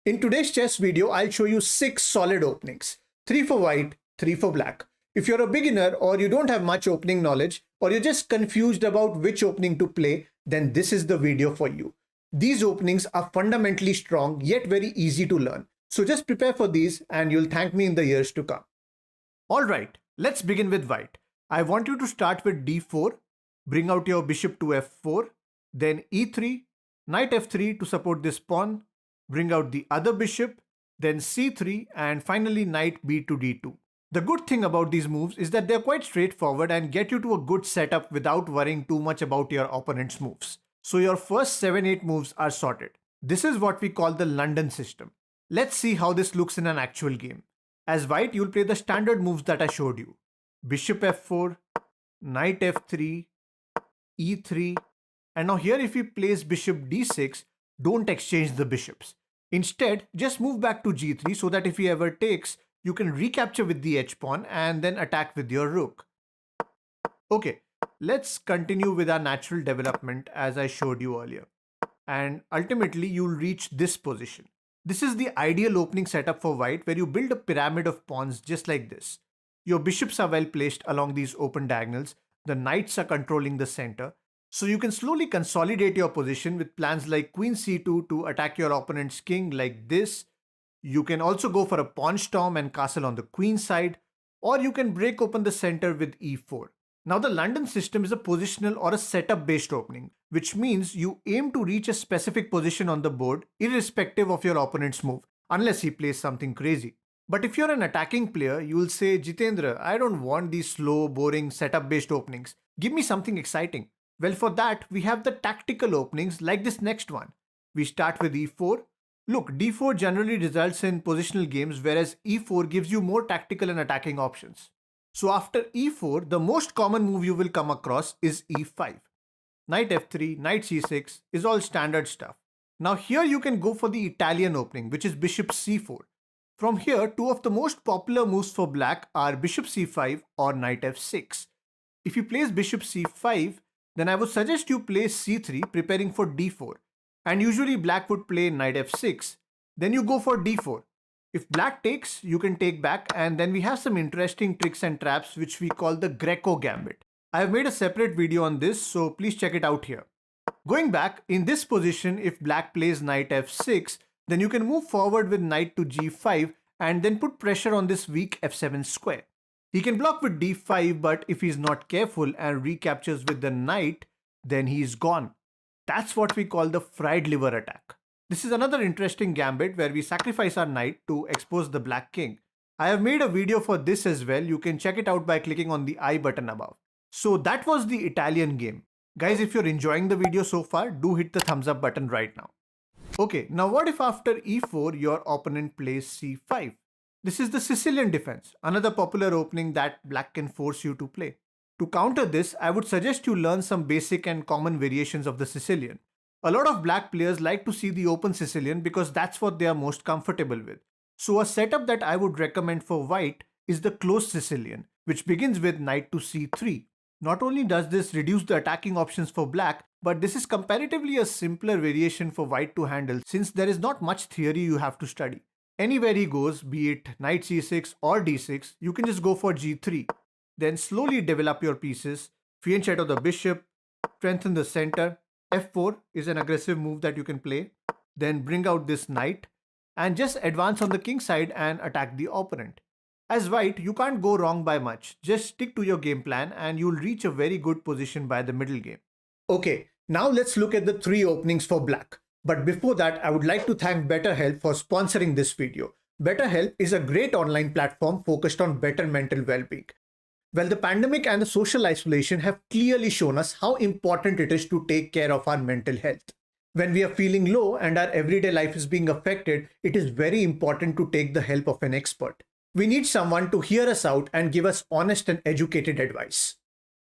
In today's chess video, I'll show you 6 solid openings. 3 for white, 3 for black. If you're a beginner or you don't have much opening knowledge or you're just confused about which opening to play, then this is the video for you. These openings are fundamentally strong yet very easy to learn. So just prepare for these and you'll thank me in the years to come. Alright, let's begin with white. I want you to start with d4, bring out your bishop to f4, then e3, knight f3 to support this pawn, bring out the other bishop, then c3 and finally knight b to d2. The good thing about these moves is that they're quite straightforward and get you to a good setup without worrying too much about your opponent's moves. So your first 7-8 moves are sorted. This is what we call the London system. Let's see how this looks in an actual game. As white, you'll play the standard moves that I showed you. Bishop f4, knight f3, e3, and now here if he plays bishop d6, don't exchange the bishops. Instead, just move back to g3 so that if he ever takes, you can recapture with the h-pawn and then attack with your rook. Okay, let's continue with our natural development as I showed you earlier. And ultimately, you'll reach this position. This is the ideal opening setup for white where you build a pyramid of pawns just like this. Your bishops are well placed along these open diagonals, the knights are controlling the center, so you can slowly consolidate your position with plans like queen c2 to attack your opponent's king like this. You can also go for a pawn storm and castle on the queen side, or you can break open the center with e4. Now the London system is a positional or a setup based opening, which means you aim to reach a specific position on the board irrespective of your opponent's move, unless he plays something crazy. But if you're an attacking player, you will say, Jitendra, I don't want these slow, boring setup based openings. Give me something exciting. Well, for that, we have the tactical openings like this next one. We start with e4. Look, d4 generally results in positional games, whereas e4 gives you more tactical and attacking options. So after e4, the most common move you will come across is e5. Knight f3, knight c6 is all standard stuff. Now here you can go for the Italian opening, which is bishop c4. From here, two of the most popular moves for black are bishop c5 or knight f6. If he plays bishop c5, then I would suggest you play c3 preparing for d4. And usually black would play knight f6. Then you go for d4. If black takes, you can take back, and then we have some interesting tricks and traps which we call the Greco gambit. I have made a separate video on this, so please check it out here. Going back, in this position, if black plays knight f6, then you can move forward with knight to g5 and then put pressure on this weak f7 square. He can block with d5, but if he's not careful and recaptures with the knight, then he's gone. That's what we call the fried liver attack. This is another interesting gambit where we sacrifice our knight to expose the black king. I have made a video for this as well. You can check it out by clicking on the I button above. So that was the Italian game. Guys, if you're enjoying the video so far, do hit the thumbs up button right now. Okay, now what if after e4 your opponent plays c5? This is the Sicilian defense, another popular opening that black can force you to play. To counter this, I would suggest you learn some basic and common variations of the Sicilian. A lot of black players like to see the open Sicilian because that's what they are most comfortable with. So a setup that I would recommend for white is the closed Sicilian, which begins with knight to c3. Not only does this reduce the attacking options for black, but this is comparatively a simpler variation for white to handle since there is not much theory you have to study. Anywhere he goes, be it knight c6 or d6, you can just go for g3. Then slowly develop your pieces, fianchetto the bishop, strengthen the center. f4 is an aggressive move that you can play. Then bring out this knight and just advance on the king side and attack the opponent. As white, you can't go wrong by much. Just stick to your game plan and you'll reach a very good position by the middle game. Okay, now let's look at the 3 openings for black. But before that, I would like to thank BetterHelp for sponsoring this video. BetterHelp is a great online platform focused on better mental well-being. Well, the pandemic and the social isolation have clearly shown us how important it is to take care of our mental health. When we are feeling low and our everyday life is being affected, it is very important to take the help of an expert. We need someone to hear us out and give us honest and educated advice.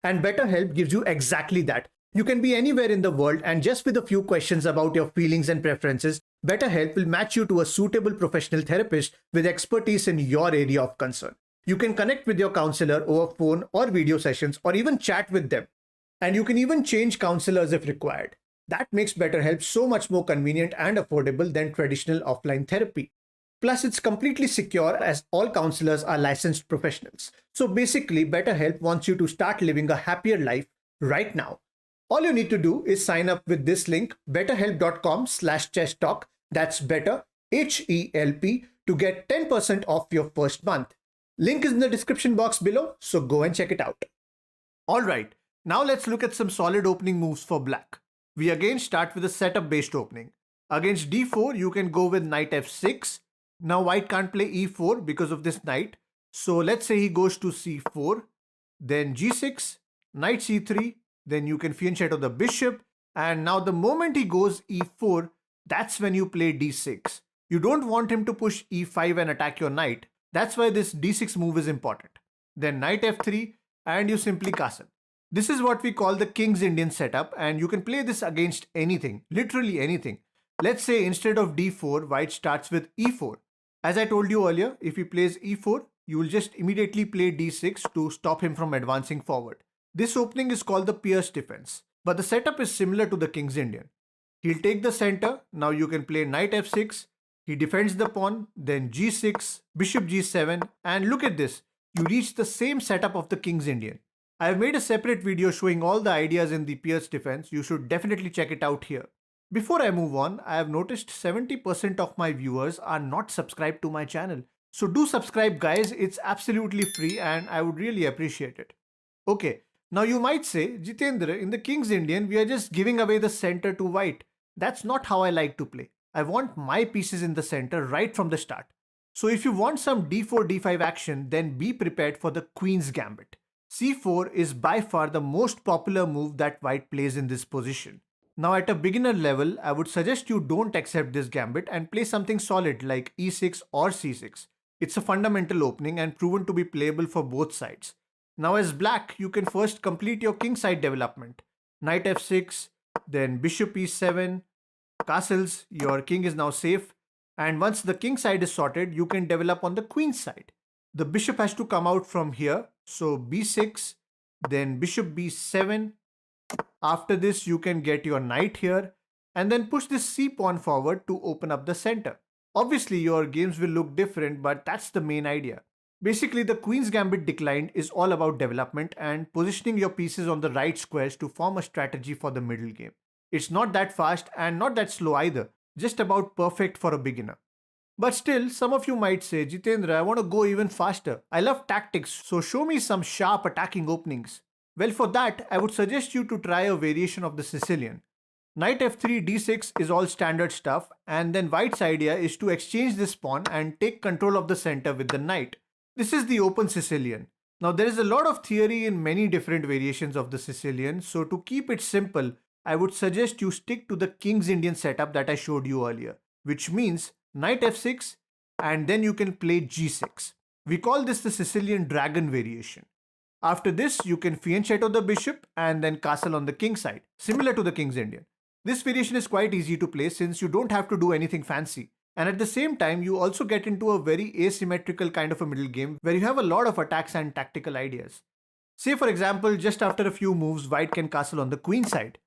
And BetterHelp gives you exactly that. You can be anywhere in the world, and just with a few questions about your feelings and preferences, BetterHelp will match you to a suitable professional therapist with expertise in your area of concern. You can connect with your counselor over phone or video sessions or even chat with them. And you can even change counselors if required. That makes BetterHelp so much more convenient and affordable than traditional offline therapy. Plus, it's completely secure as all counselors are licensed professionals. So basically, BetterHelp wants you to start living a happier life right now. All you need to do is sign up with this link, betterhelp.com/chesstalk. That's better, HELP, to get 10% off your first month. Link is in the description box below, so go and check it out. Alright, now let's look at some solid opening moves for black. We again start with a setup based opening. Against d4, you can go with knight f6. Now white can't play e4 because of this knight. So let's say he goes to c4, then g6, knight c3, then you can fianchetto the bishop. And now the moment he goes e4, that's when you play d6. You don't want him to push e5 and attack your knight. That's why this d6 move is important. Then knight f3 and you simply castle. This is what we call the King's Indian setup, and you can play this against anything, literally anything. Let's say instead of d4, white starts with e4. As I told you earlier, if he plays e4, you will just immediately play d6 to stop him from advancing forward. This opening is called the Pierce defense, but the setup is similar to the King's Indian. He'll take the center, now you can play knight f6, he defends the pawn, then g6, bishop g7, and look at this, you reach the same setup of the King's Indian. I have made a separate video showing all the ideas in the Pierce defense, you should definitely check it out here. Before I move on, I have noticed 70% of my viewers are not subscribed to my channel. So do subscribe guys, it's absolutely free and I would really appreciate it. Okay, now you might say, Jitendra, in the King's Indian, we are just giving away the center to white. That's not how I like to play. I want my pieces in the center right from the start. So if you want some d4, d5 action, then be prepared for the Queen's Gambit. c4 is by far the most popular move that white plays in this position. Now at a beginner level, I would suggest you don't accept this gambit and play something solid like e6 or c6. It's a fundamental opening and proven to be playable for both sides. Now as black, you can first complete your kingside development. Knight f6, then bishop e7, castles, your king is now safe. And once the king side is sorted, you can develop on the queen side. The bishop has to come out from here. So b6, then bishop b7. After this, you can get your knight here and then push this c pawn forward to open up the center. Obviously, your games will look different, but that's the main idea. Basically, the Queen's Gambit Declined is all about development and positioning your pieces on the right squares to form a strategy for the middle game. It's not that fast and not that slow either, just about perfect for a beginner. But still, some of you might say, Jitendra, I want to go even faster. I love tactics, so show me some sharp attacking openings. Well, for that, I would suggest you to try a variation of the Sicilian. Knight f3, d6 is all standard stuff, and then white's idea is to exchange this pawn and take control of the center with the knight. This is the open Sicilian. Now there is a lot of theory in many different variations of the Sicilian, so to keep it simple, I would suggest you stick to the King's Indian setup that I showed you earlier, which means knight f6 and then you can play g6. We call this the Sicilian dragon variation. After this, you can fianchetto the bishop and then castle on the king side, similar to the King's Indian. This variation is quite easy to play since you don't have to do anything fancy. And at the same time, you also get into a very asymmetrical kind of a middle game where you have a lot of attacks and tactical ideas. Say for example, just after a few moves, white can castle on the queen side.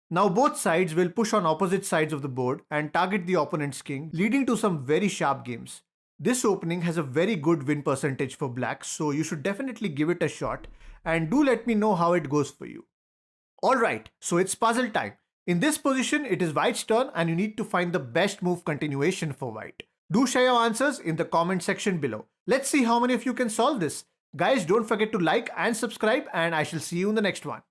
Now both sides will push on opposite sides of the board and target the opponent's king, leading to some very sharp games. This opening has a very good win percentage for black, so you should definitely give it a shot and do let me know how it goes for you. Alright, so it's puzzle time. In this position, it is white's turn and you need to find the best move continuation for white. Do share your answers in the comment section below. Let's see how many of you can solve this. Guys, don't forget to like and subscribe and I shall see you in the next one.